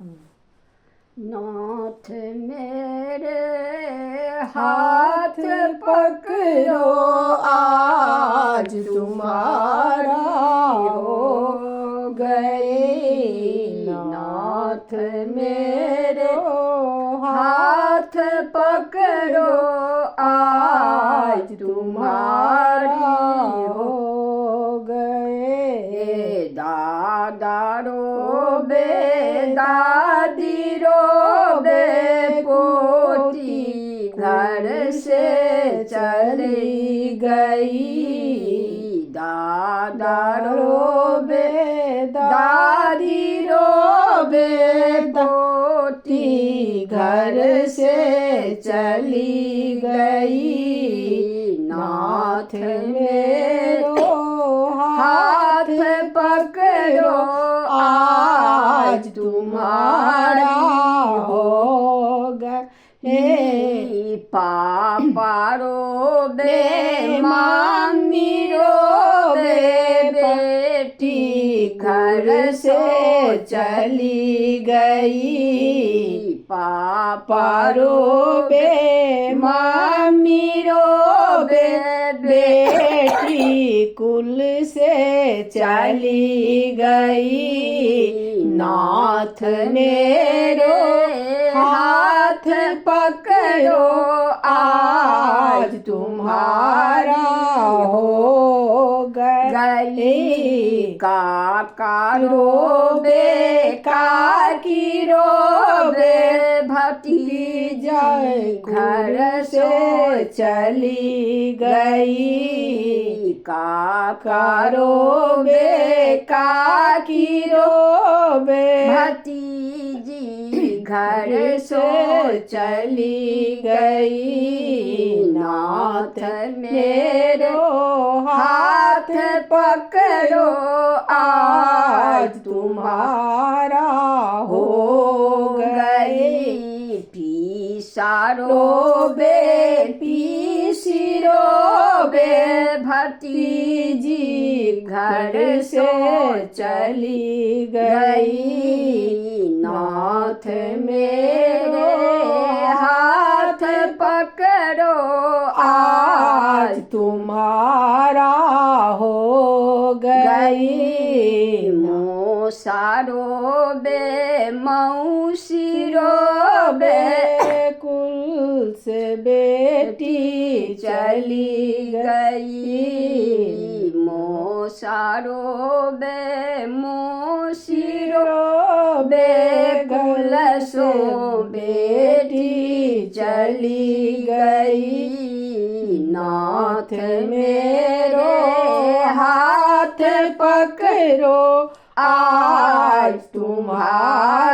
नाथ मेरे हाथ पकड़ो आज तुम्हारा हो गए। नाथ मेरे हाथ पकड़ो आज तुम्हारी हो गए। दादा रोबे दादी रोबे पोती घर से चली गई। दादा रोबे दादी रोबे पोती घर से चली गई। नाथ मेरो हाथ पकड़ो आज तुम्हारा हो गए। पापा रोबे मम्मी रोबे बेटी घर से चली गई। पापा रोबे मम्मी रोबे बेटी कुल से चली गई। नाथ मेरे हाथ पकड़ो आज तुम्हारा हो गई। काका रोबे काकी रोबे भतीजा घर से चली गई। काका रोबे काकी रोबे भतीजी घर से चली गई। नाथ मेरो हाथ पकड़ो आज तुम्हारा हो गई। पीसा रोबे पीसी रोबे भतीजी घर से चली गई। नाथ मेरे हाथ पकड़ो आज तुम्हारा हो गई। मौसा रोबे मौसी रोबे कुल से बेटी चली गई। मौसा रोबे मौसी रोबे कुल सो बेटी चली गई। नाथ मेरो हाथ पकड़ो आज तुम्हारा